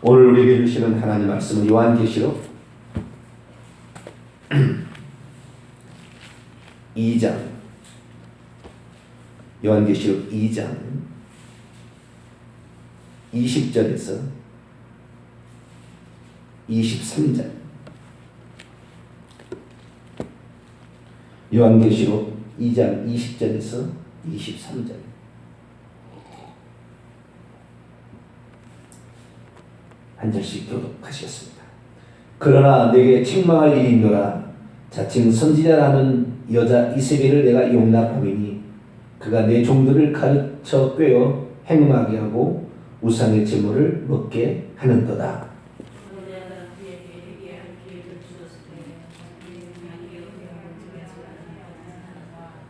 오늘 우리에게 주시는 하나님 말씀은 요한계시록 2장, 요한계시록 2장 20절에서 23절. 요한계시록 2장 20절에서 23절. 한 절씩 교독하시겠습니다. 그러나 내게 책망할 일이 있노라. 자칭 선지자라는 여자 이세벨을 내가 용납함이니 그가 내 종들을 가르쳐 꿰어 행음하게 하고 우상의 제물을 먹게 하는도다.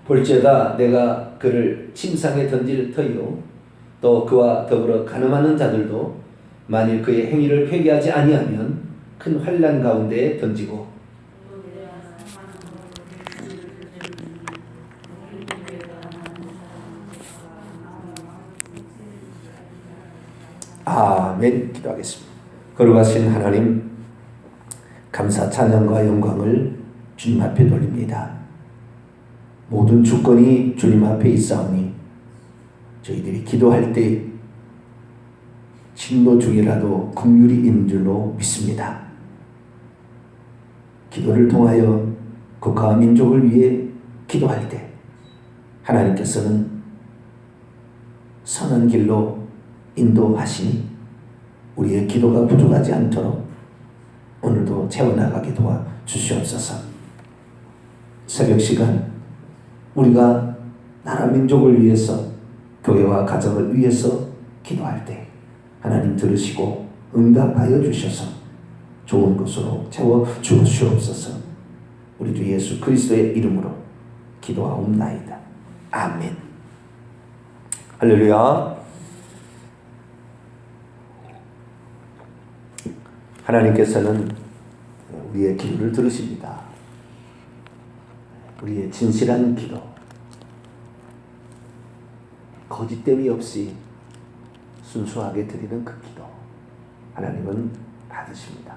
볼지어다 내가 그를 침상에 던질 터이요 또 그와 더불어 간음하는 자들도 만일 그의 행위를 회개하지 아니하면 큰 환난 가운데에 던지고 아멘. 기도하겠습니다. 거룩하신 하나님, 감사 찬양과 영광을 주님 앞에 돌립니다. 모든 주권이 주님 앞에 있사오니 저희들이 기도할 때 진노 중이라도 긍휼이 있는 줄로 믿습니다. 기도를 통하여 국가와 민족을 위해 기도할 때 하나님께서는 선한 길로 인도하시니 우리의 기도가 부족하지 않도록 오늘도 채워나가게 도와주시옵소서. 새벽 시간 우리가 나라 민족을 위해서 교회와 가정을 위해서 기도할 때 하나님 들으시고 응답하여 주셔서 좋은 것으로 채워 주시옵소서. 우리 주 예수 그리스도의 이름으로 기도하옵나이다. 아멘. 할렐루야. 하나님께서는 우리의 기도를 들으십니다. 우리의 진실한 기도, 거짓됨이 없이 순수하게 드리는 그 기도 하나님은 받으십니다.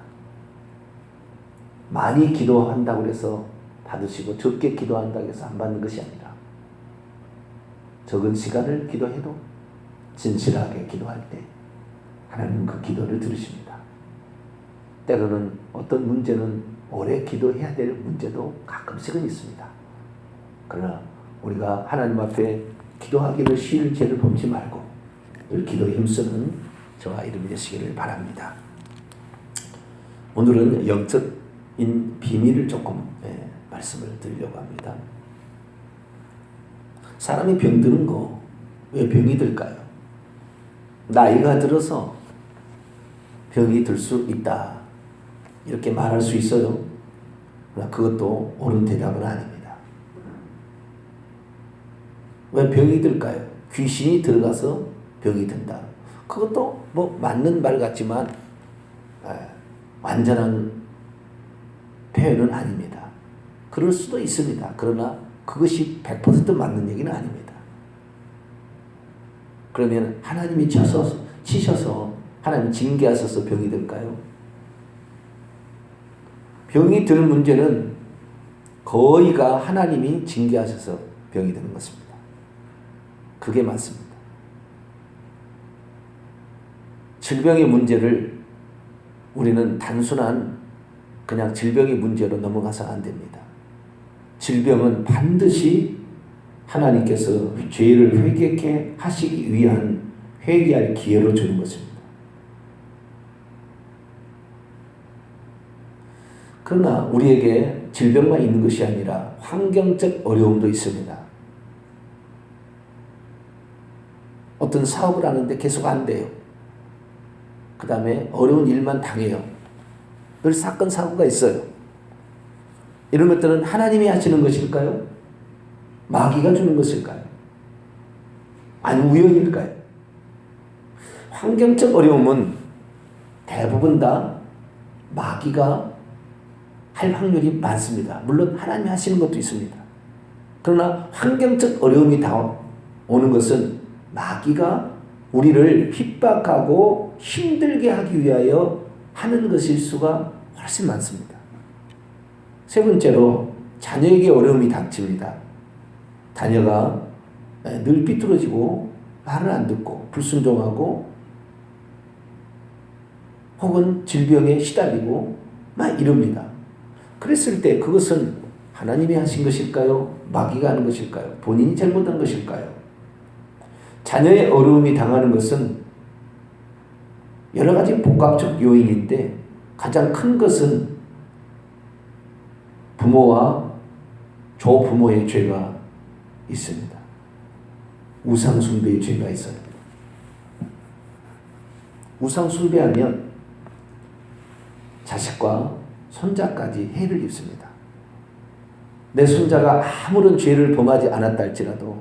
많이 기도한다고 해서 받으시고 적게 기도한다고 해서 안 받는 것이 아니라 적은 시간을 기도해도 진실하게 기도할 때 하나님은 그 기도를 들으십니다. 때로는 어떤 문제는 오래 기도해야 될 문제도 가끔씩은 있습니다. 그러나 우리가 하나님 앞에 기도하기를 쉬울 죄를 범치 말고 늘 기도에 힘쓰는 저와 이름이 되시기를 바랍니다. 오늘은 영적인 비밀을 조금 말씀을 드리려고 합니다. 사람이 병드는 거 왜 병이 들까요? 나이가 들어서 병이 들 수 있다 이렇게 말할 수 있어요. 그러나 그것도 옳은 대답은 아닙니다. 왜 병이 들까요? 귀신이 들어가서 병이 든다. 그것도 뭐 맞는 말 같지만 완전한 표현은 아닙니다. 그럴 수도 있습니다. 그러나 그것이 100% 맞는 얘기는 아닙니다. 그러면 하나님이 치셔서 하나님 징계하셔서 병이 들까요? 병이 드는 문제는 거의가 하나님이 징계하셔서 병이 드는 것입니다. 그게 맞습니다. 질병의 문제를 우리는 단순한 그냥 질병의 문제로 넘어가서 안 됩니다. 질병은 반드시 하나님께서 죄를 회개케 하시기 위한 회개할 기회로 주는 것입니다. 그러나 우리에게 질병만 있는 것이 아니라 환경적 어려움도 있습니다. 어떤 사업을 하는데 계속 안 돼요. 그 다음에 어려운 일만 당해요. 늘 사건 사고가 있어요. 이런 것들은 하나님이 하시는 것일까요? 마귀가 주는 것일까요? 아니면 우연일까요? 환경적 어려움은 대부분 다 마귀가 할 확률이 많습니다. 물론 하나님이 하시는 것도 있습니다. 그러나 환경적 어려움이 오는 것은 마귀가 우리를 핍박하고 힘들게 하기 위하여 하는 것일 수가 훨씬 많습니다. 세 번째로 자녀에게 어려움이 닥칩니다. 자녀가 늘 삐뚤어지고 말을 안 듣고 불순종하고 혹은 질병에 시달리고 막 이럽니다. 그랬을 때 그것은 하나님이 하신 것일까요? 마귀가 하는 것일까요? 본인이 잘못한 것일까요? 자녀의 어려움이 당하는 것은 여러 가지 복합적 요인인데 가장 큰 것은 부모와 조부모의 죄가 있습니다. 우상숭배의 죄가 있어요. 우상숭배하면 자식과 손자까지 해를 입습니다. 내 손자가 아무런 죄를 범하지 않았다 할지라도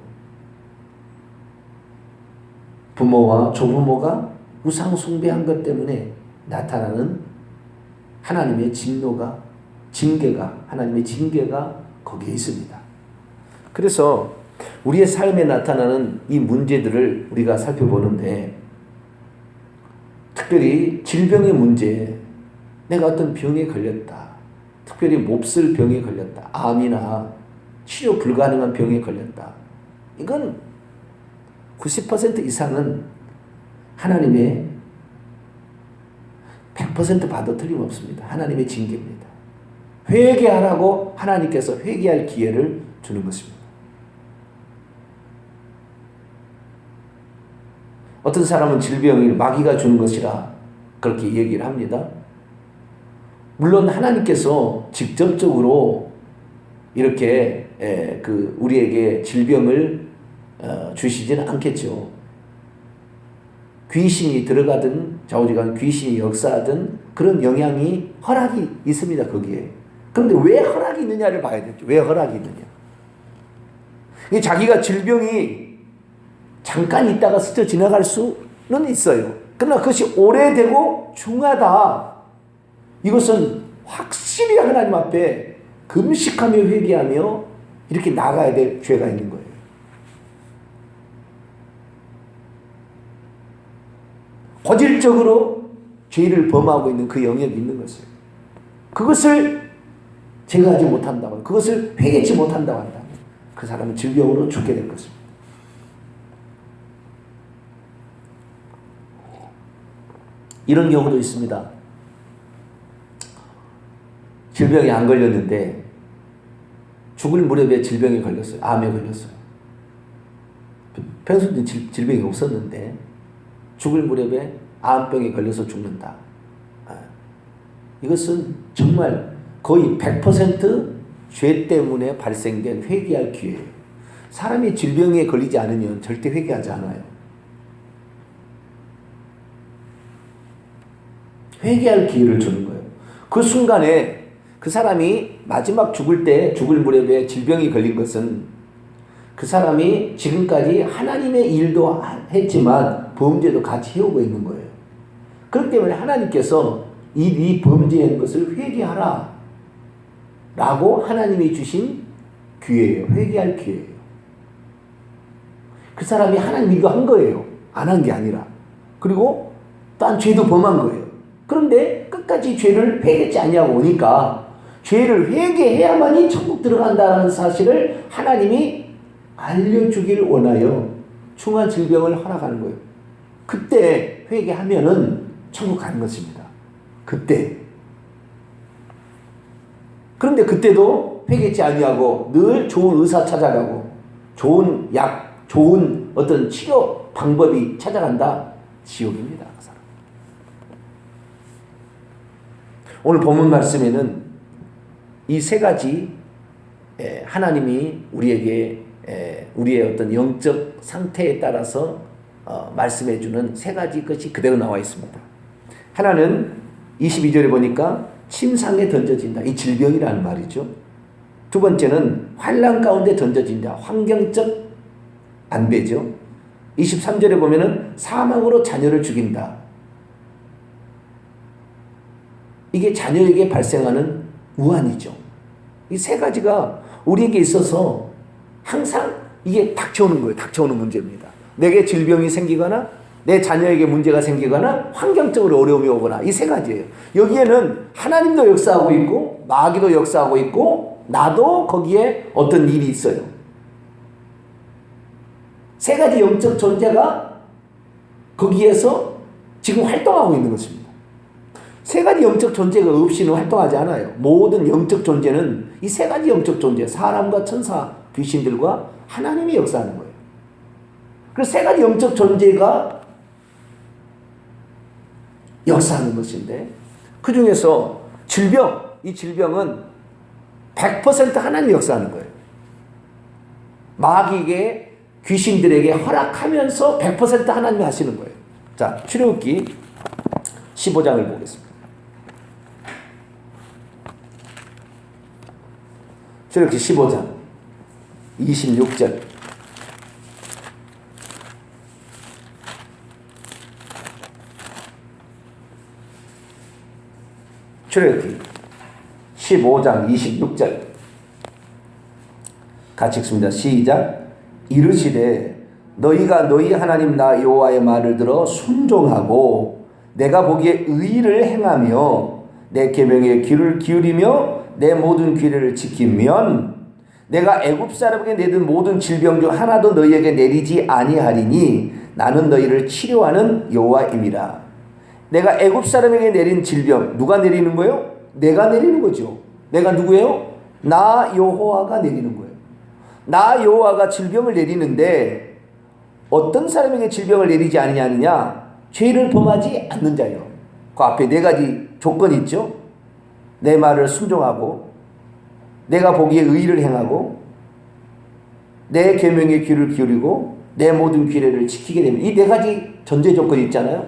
부모와 조부모가 우상숭배한 것 때문에 나타나는 하나님의 진노가, 징계가, 하나님의 징계가 거기에 있습니다. 그래서 우리의 삶에 나타나는 이 문제들을 우리가 살펴보는데, 특별히 질병의 문제, 내가 어떤 병에 걸렸다, 특별히 몹쓸 병에 걸렸다, 암이나 치료 불가능한 병에 걸렸다, 이건 90% 이상은 하나님의 100% 봐도 틀림없습니다. 하나님의 징계입니다. 회개하라고 하나님께서 회개할 기회를 주는 것입니다. 어떤 사람은 질병을 마귀가 주는 것이라 그렇게 얘기를 합니다. 물론 하나님께서 직접적으로 이렇게 우리에게 질병을 주시지는 않겠죠. 귀신이 들어가든 좌우지간 귀신이 역사하든 그런 영향이, 허락이 있습니다. 거기에. 그런데 왜 허락이 있느냐를 봐야 되죠. 왜 허락이 있느냐. 자기가 질병이 잠깐 있다가 스쳐 지나갈 수는 있어요. 그러나 그것이 오래되고 중하다, 이것은 확실히 하나님 앞에 금식하며 회개하며 이렇게 나가야 될 죄가 있는 거예요. 고질적으로 죄를 범하고 있는 그 영역이 있는 것을, 그것을 제거하지 못한다고, 그것을 회개치 못한다고 한다면 그 사람은 질병으로 죽게 될 것입니다. 이런 경우도 있습니다. 질병에 안 걸렸는데 죽을 무렵에 질병에 걸렸어요. 암에 걸렸어요. 평소에는 질병이 없었는데 죽을 무렵에 암병에 걸려서 죽는다. 이것은 정말 거의 100% 죄 때문에 발생된 회개할 기회예요. 사람이 질병에 걸리지 않으면 절대 회개하지 않아요. 회개할 기회를 주는 거예요. 그 순간에 그 사람이 마지막 죽을 때, 죽을 무렵에 질병이 걸린 것은 그 사람이 지금까지 하나님의 일도 했지만 범죄도 같이 해오고 있는 거예요. 그렇기 때문에 하나님께서 이 범죄한 것을 회개하라 라고 하나님이 주신 기회예요. 회개할 기회예요. 그 사람이 하나님 일도 한 거예요. 안 한 게 아니라. 그리고 딴 죄도 범한 거예요. 그런데 끝까지 죄를 회개치 않냐고 오니까 죄를 회개해야만이 천국 들어간다는 사실을 하나님이 알려주길 원하여 중한 질병을 허락하는 거예요. 그때 회개하면은 천국 가는 것입니다. 그때. 그런데 그때도 회개치 아니하고 늘 좋은 의사 찾아가고 좋은 약, 좋은 어떤 치료 방법이 찾아간다. 지옥입니다. 그 사람. 오늘 본문 말씀에는 이 세 가지 하나님이 우리에게 우리의 어떤 영적 상태에 따라서 말씀해 주는 세 가지 것이 그대로 나와 있습니다. 하나는 22절에 보니까 침상에 던져진다. 이 질병이라는 말이죠. 두 번째는 환난 가운데 던져진다. 환경적 안배죠. 23절에 보면은 사망으로 자녀를 죽인다. 이게 자녀에게 발생하는 우환이죠. 이 세 가지가 우리에게 있어서 항상 이게 닥쳐오는 거예요. 닥쳐오는 문제입니다. 내게 질병이 생기거나 내 자녀에게 문제가 생기거나 환경적으로 어려움이 오거나 이 세 가지예요. 여기에는 하나님도 역사하고 있고 마귀도 역사하고 있고 나도 거기에 어떤 일이 있어요. 세 가지 영적 존재가 거기에서 지금 활동하고 있는 것입니다. 세 가지 영적 존재가 없이는 활동하지 않아요. 모든 영적 존재는 이 세 가지 영적 존재, 사람과 천사, 귀신들과 하나님이 역사하는 거예요. 그래서 세 가지 영적 존재가 역사하는 것인데 그 중에서 질병, 이 질병은 100% 하나님이 역사하는 거예요. 마귀에게 귀신들에게 허락하면서 100% 하나님이 하시는 거예요. 자, 출애굽기 15장을 보겠습니다. 출애굽기 15장 26절. 출애굽기 15장 26절 같이 읽습니다. 시작. 이르시되 너희가 너희 하나님 나 여호와의 말을 들어 순종하고 내가 보기에 의를 행하며 내 계명에 귀를 기울이며 내 모든 규례를 지키면 내가 애굽 사람에게 내든 모든 질병 중 하나도 너희에게 내리지 아니하리니 나는 너희를 치료하는 여호와임이라. 내가 애굽 사람에게 내린 질병 누가 내리는 거예요? 내가 내리는 거죠. 내가 누구예요? 나 여호와가 내리는 거예요. 나 여호와가 질병을 내리는데 어떤 사람에게 질병을 내리지 아니하느냐? 죄를 범하지 않는 자요. 그 앞에 네 가지 조건이 있죠. 내 말을 순종하고 내가 보기에 의를 행하고 내 계명에 귀를 기울이고 내 모든 규례를 지키게 되면 이 네 가지 전제 조건이 있잖아요.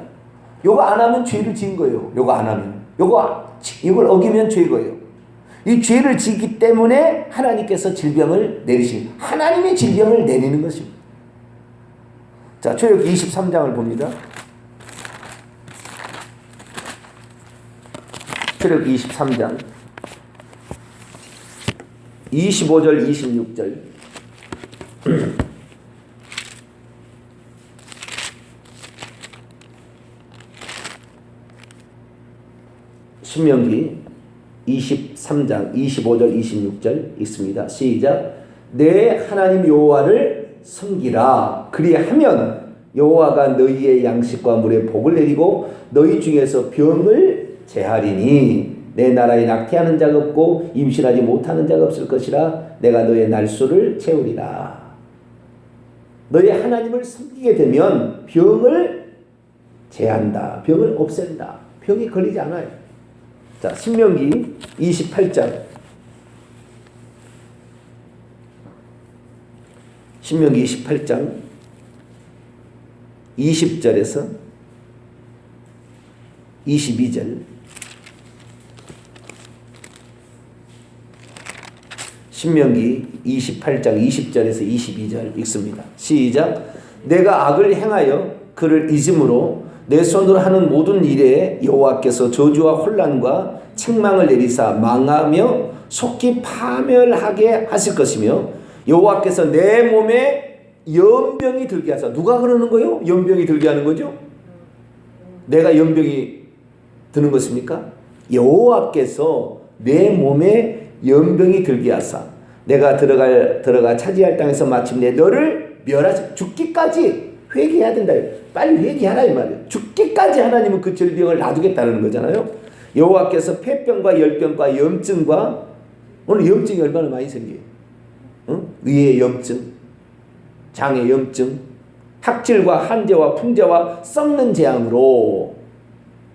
요거 안 하면 죄를 지은 거예요. 요거 안 하면. 이걸 어기면 죄인 거예요. 이 죄를 지기 때문에 하나님께서 질병을 내리신 하나님의 질병을 내리는 것입니다. 자, 출애굽기 23장을 봅니다. 출애굽기 23장 25절 26절 신명기 23장 25절 26절 읽습니다. 시작. 내 하나님 여호와를 섬기라. 그리하면 여호와가 너희의 양식과 물에 복을 내리고 너희 중에서 병을 제하리니 내 나라에 낙태하는 자가 없고 임신하지 못하는 자가 없을 것이라. 내가 너의 날수를 채우리라. 너희 하나님을 섬기게 되면 병을 제한다. 병을 없앤다. 병이 걸리지 않아요. 자, 신명기 28장. 신명기 28장 20절에서 22절. 신명기 28장 20절에서 22절 읽습니다. 시작. 내가 악을 행하여 그를 잊음으로 내 손으로 하는 모든 일에 여호와께서 저주와 혼란과 책망을 내리사 망하며 속히 파멸하게 하실 것이며 여호와께서 내 몸에 연병이 들게 하사. 누가 그러는 거요? 연병이 들게 하는 거죠? 내가 연병이 드는 것입니까? 여호와께서 내 몸에 연병이 들게 하사 내가 들어가 차지할 땅에서 마침내 너를 멸하시 죽기까지 회개해야 된다. 빨리 회개하라 이 말이에요. 죽기까지 하나님은 그 질병을 놔두겠다는 거잖아요. 여호와께서 폐병과 열병과 염증과 오늘 염증이 얼마나 많이 생겨요. 응? 위의 염증, 장의 염증, 탁질과 한재와 풍재와 썩는 재앙으로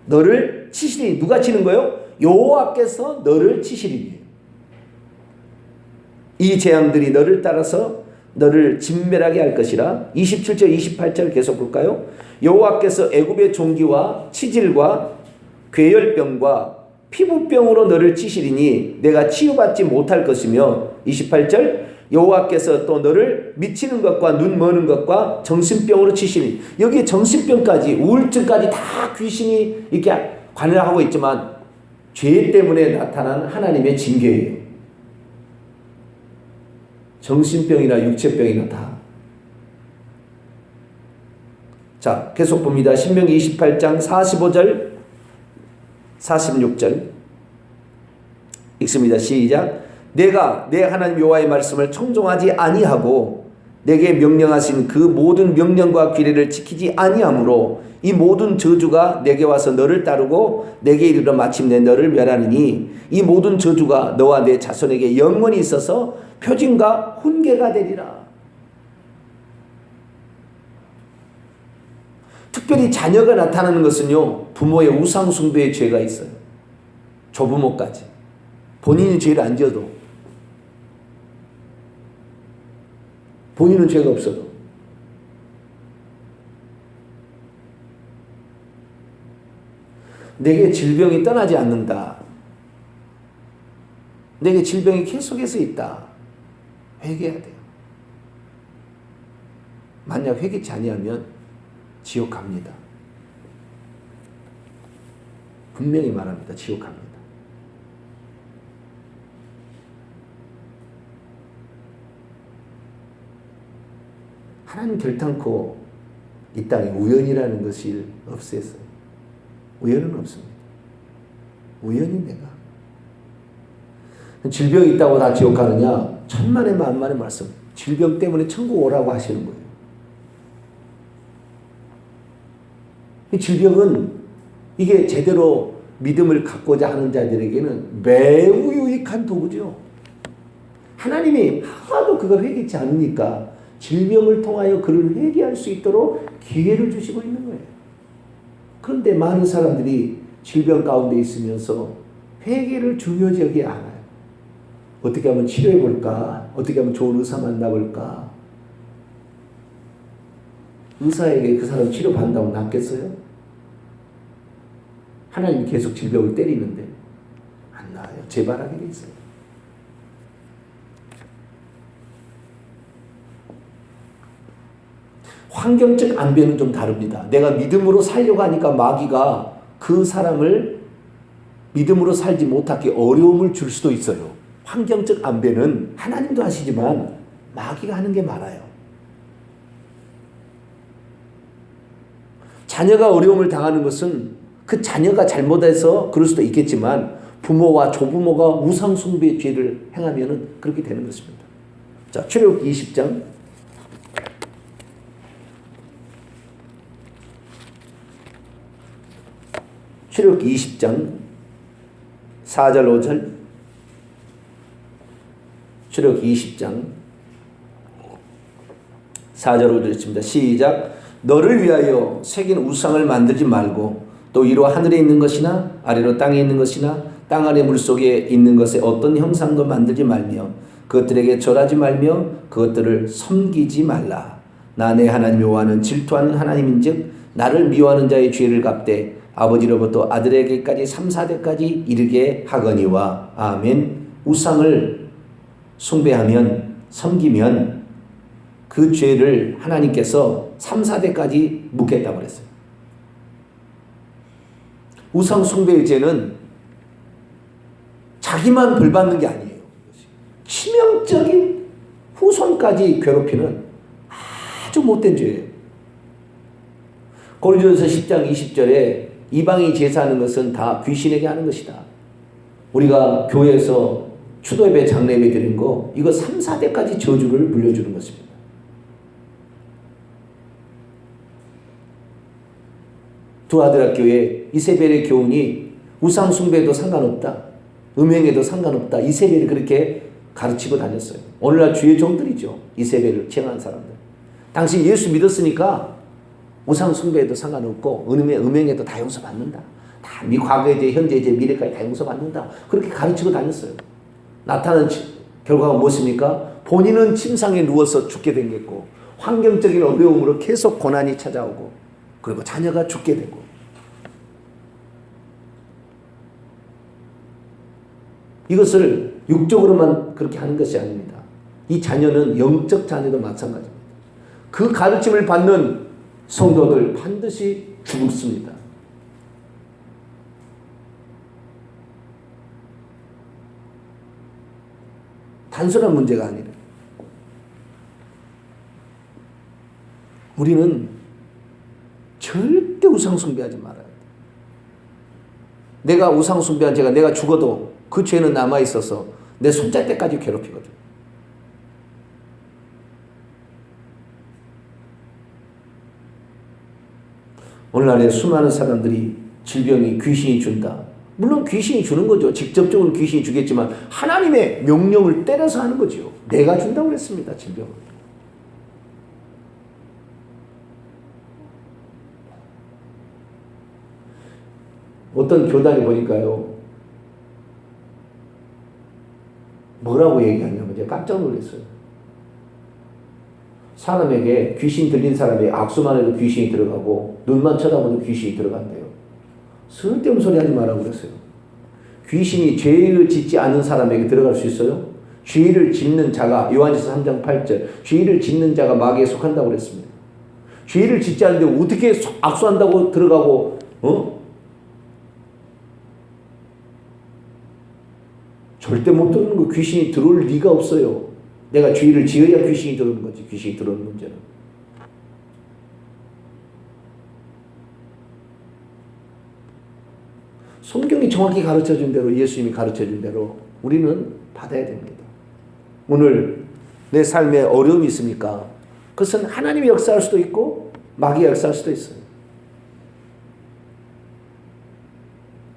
너를 치시리니. 누가 치는 거예요? 여호와께서 너를 치시리니. 이 재앙들이 너를 따라서 너를 진멸하게 할 것이라. 27절 28절 계속 볼까요? 여호와께서 애굽의 종기와 치질과 괴열병과 피부병으로 너를 치시리니 내가 치유받지 못할 것이며. 28절 여호와께서 또 너를 미치는 것과 눈 머는 것과 정신병으로 치시니. 여기 정신병까지 우울증까지 다 귀신이 이렇게 관여하고 있지만 죄 때문에 나타난 하나님의 징계예요. 정신병이나 육체병이나 다. 자, 계속 봅니다. 신명기 28장 45절 46절 읽습니다. 시작. 내가 내 하나님 여호와의 말씀을 청종하지 아니하고 내게 명령하신 그 모든 명령과 규례를 지키지 아니하므로 이 모든 저주가 내게 와서 너를 따르고 내게 이르러 마침내 너를 멸하느니 이 모든 저주가 너와 내 자손에게 영원히 있어서 표징과 훈계가 되리라. 특별히 자녀가 나타나는 것은요, 부모의 우상 숭배의 죄가 있어요. 조부모까지. 본인이 죄를 안 지어도, 본인은 죄가 없어도. 내게 질병이 떠나지 않는다. 내게 질병이 계속해서 있다. 회개해야 돼요. 만약 회개치 아니하면 지옥 갑니다. 분명히 말합니다. 지옥 갑니다. 하나님 결단코 이 땅에 우연이라는 것이 없앴어요. 우연은 없습니다. 우연히 내가. 질병이 있다고 다 지옥 가느냐? 천만의 만만의 말씀. 질병 때문에 천국 오라고 하시는 거예요. 이 질병은 이게 제대로 믿음을 갖고자 하는 자들에게는 매우 유익한 도구죠. 하나님이 하나도 그걸 회개치 않으니까 질병을 통하여 그를 회개할 수 있도록 기회를 주시고 있는 거예요. 그런데 많은 사람들이 질병 가운데 있으면서 회개를 중요시 여기지 않아요. 어떻게 하면 치료해 볼까? 어떻게 하면 좋은 의사 만나볼까? 의사에게 그 사람 치료받는다고 낫겠어요? 하나님이 계속 질병을 때리는데 안 나아요. 재발하게 돼 있어요. 환경적 안배는 좀 다릅니다. 내가 믿음으로 살려고 하니까 마귀가 그 사람을 믿음으로 살지 못하게 어려움을 줄 수도 있어요. 환경적 안배는 하나님도 하시지만 마귀가 하는 게 많아요. 자녀가 어려움을 당하는 것은 그 자녀가 잘못해서 그럴 수도 있겠지만 부모와 조부모가 우상 숭배의 죄를 행하면 그렇게 되는 것입니다. 자, 출애굽기 20장 출애굽기 20장 4절 5절 출애굽기 20장 4절 5절 있습니다. 시작. 너를 위하여 새긴 우상을 만들지 말고 또 위로 하늘에 있는 것이나 아래로 땅에 있는 것이나 땅 아래 물속에 있는 것에 어떤 형상도 만들지 말며 그것들에게 절하지 말며 그것들을 섬기지 말라. 나 내 하나님 여호와는 질투하는 하나님인즉 나를 미워하는 자의 죄를 갚되 아버지로부터 아들에게까지 3, 4대까지 이르게 하거니와. 아멘. 우상을 숭배하면 섬기면 그 죄를 하나님께서 3, 4대까지 묻겠다고 그랬어요. 우상 숭배의 죄는 자기만 벌 받는 게 아니에요. 치명적인 후손까지 괴롭히는 아주 못된 죄예요. 고린도전서 10장 20절에 이방이 제사하는 것은 다 귀신에게 하는 것이다. 우리가 교회에서 추도예배 장례예배 드린 거 이거 3, 4대까지 저주를 물려주는 것입니다. 두 아들학교에 이세벨의 교훈이 우상 숭배에도 상관없다. 음행에도 상관없다. 이세벨이 그렇게 가르치고 다녔어요. 오늘날 주의 종들이죠. 이세벨을 지향한 사람들. 당시 예수 믿었으니까 우상 숭배에도 상관없고 음행에도 다 용서받는다. 다 과거의 죄, 현재의 죄, 미래까지 다 용서받는다. 그렇게 가르치고 다녔어요. 나타난 결과가 무엇입니까? 본인은 침상에 누워서 죽게 되겠고 환경적인 어려움으로 계속 고난이 찾아오고 그리고 자녀가 죽게 되고 이것을 육적으로만 그렇게 하는 것이 아닙니다. 이 자녀는 영적 자녀도 마찬가지입니다. 그 가르침을 받는 성도들 반드시 죽습니다. 단순한 문제가 아니라 우리는 우상 숭배하지 말아야 돼. 내가 우상 숭배한 죄가 내가 죽어도 그 죄는 남아있어서 내 손자 때까지 괴롭히거든. 오늘날에 수많은 사람들이 질병이 귀신이 준다. 물론 귀신이 주는 거죠. 직접적으로 귀신이 주겠지만 하나님의 명령을 때려서 하는 거죠. 내가 준다고 했습니다. 질병을. 어떤 교단에 보니까요. 뭐라고 얘기하냐면 제가 깜짝 놀랐어요. 사람에게 귀신 들린 사람의 악수만 해도 귀신이 들어가고 눈만 쳐다보도 귀신이 들어간대요. 쓸데없는 소리 하지 말라고 그랬어요. 귀신이 죄를 짓지 않은 사람에게 들어갈 수 있어요? 죄를 짓는 자가 요한일서 3장 8절 죄를 짓는 자가 마귀에 속한다고 그랬습니다. 죄를 짓지 않는데 어떻게 악수한다고 들어가고 절대 못 들어오는 거. 귀신이 들어올 리가 없어요. 내가 죄를 지어야 귀신이 들어오는 거지. 귀신이 들어오는 문제는. 성경이 정확히 가르쳐준 대로 예수님이 가르쳐준 대로 우리는 받아야 됩니다. 오늘 내 삶에 어려움이 있습니까? 그것은 하나님이 역사할 수도 있고 마귀가 역사할 수도 있어요.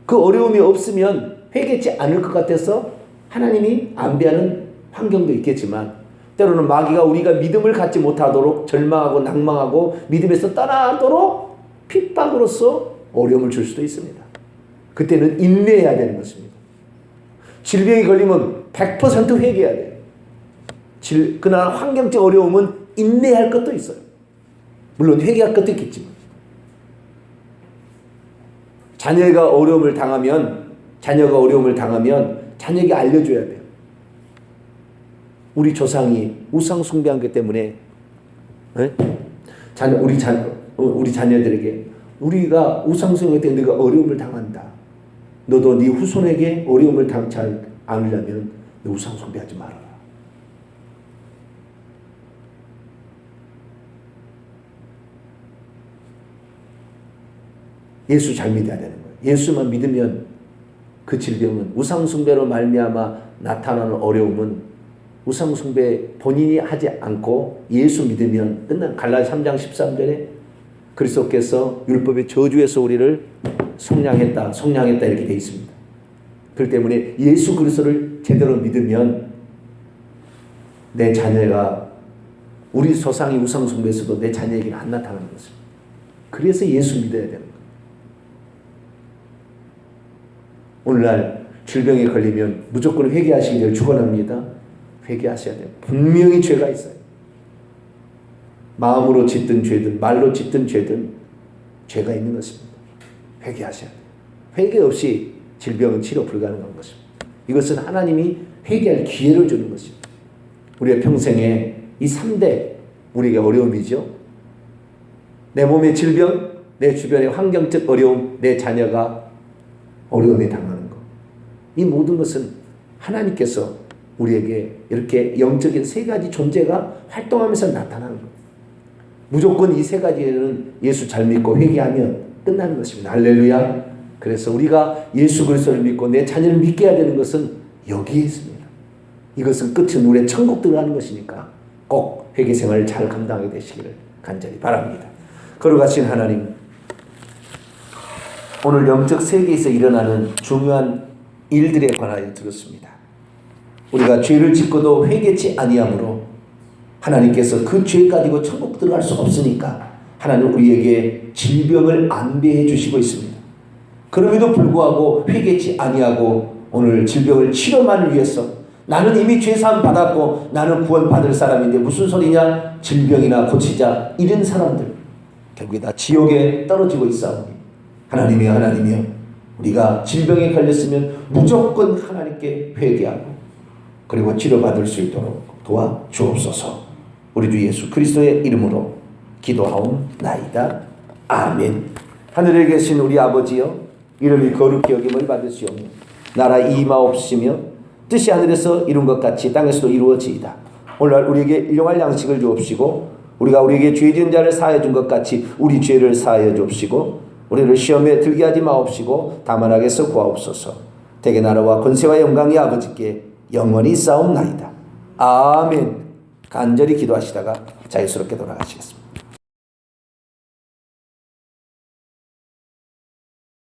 그 어려움이 없으면 회개치 않을 것 같아서 하나님이 안배하는 환경도 있겠지만 때로는 마귀가 우리가 믿음을 갖지 못하도록 절망하고 낭망하고 믿음에서 떠나도록 핍박으로서 어려움을 줄 수도 있습니다. 그때는 인내해야 되는 것입니다. 질병이 걸리면 100% 회개해야 돼요. 그러나 환경적 어려움은 인내할 것도 있어요. 물론 회개할 것도 있겠지만 자녀가 어려움을 당하면 자녀에게 알려줘야 돼요. 우리 조상이 우상 숭배한 것 때문에 우리 자녀들에게 우리가 우상 숭배 때문에 네가 어려움을 당한다. 너도 네 후손에게 어려움을 당치 않으려면 우상 숭배하지 말아라. 예수 잘 믿어야 되는 거예요. 예수만 믿으면 그 질병은 우상 숭배로 말미암아 나타나는 어려움은 우상 숭배 본인이 하지 않고 예수 믿으면 끝난 갈라디아 3장 13절에 그리스도께서 율법의 저주에서 우리를 속량했다 이렇게 되어 있습니다. 그렇기 때문에 예수 그리스도를 제대로 믿으면 내 자녀가 우리 조상이 우상 숭배에서도 내 자녀에게는 안 나타나는 것입니다. 그래서 예수 믿어야 되는 거예요. 오늘날 질병에 걸리면 무조건 회개하시기를 축원합니다. 회개하셔야 돼요. 분명히 죄가 있어요. 마음으로 짓든 죄든 말로 짓든 죄든 죄가 있는 것입니다. 회개하셔야 돼요. 회개 없이 질병은 치료 불가능한 것입니다. 이것은 하나님이 회개할 기회를 주는 것입니다. 우리의 평생에 이 3대 우리에게 어려움이죠. 내 몸의 질병, 내 주변의 환경적 어려움, 내 자녀가 어려움에 당하는 것. 이 모든 것은 하나님께서 우리에게 이렇게 영적인 3가지 존재가 활동하면서 나타나는 것. 무조건 이 3가지는 예수 잘 믿고 회개하면 끝나는 것입니다. 할렐루야. 그래서 우리가 예수 그리스도를 믿고 내 자녀를 믿게 해야 되는 것은 여기에 있습니다. 이것은 끝은 우리의 천국 들어가는 것이니까 꼭 회개 생활을 잘 감당하게 되시기를 간절히 바랍니다. 거룩하신 하나님, 오늘 영적 세계에서 일어나는 중요한 일들에 관하여 들었습니다. 우리가 죄를 짓고도 회개치 아니하므로 하나님께서 그 죄 가지고 천국 들어갈 수 없으니까 하나님 우리에게 질병을 안배해 주시고 있습니다. 그럼에도 불구하고 회개치 아니하고 오늘 질병을 치료만을 위해서 나는 이미 죄사함 받았고 나는 구원받을 사람인데 무슨 소리냐? 질병이나 고치자 이런 사람들 결국에 다 지옥에 떨어지고 있사오니 하나님이여 우리가 질병에 걸렸으면 무조건 하나님께 회개하고 그리고 치료받을 수 있도록 도와주옵소서. 우리 주 예수 그리스도의 이름으로 기도하옵나이다. 아멘. 하늘에 계신 우리 아버지여, 이름이 거룩히 여김을 받으시오며 나라 임하옵시며 뜻이 하늘에서 이룬 것 같이 땅에서도 이루어지이다. 오늘날 우리에게 일용할 양식을 주옵시고 우리가 우리에게 죄 지은 자를 사하여 준 것 같이 우리 죄를 사하여 주옵시고 우리를 시험에 들게 하지 마옵시고 다만 악에서 구하옵소서. 대개 나라와 권세와 영광이 아버지께 영원히 싸움나이다. 아멘. 간절히 기도하시다가 자유스럽게 돌아가시겠습니다.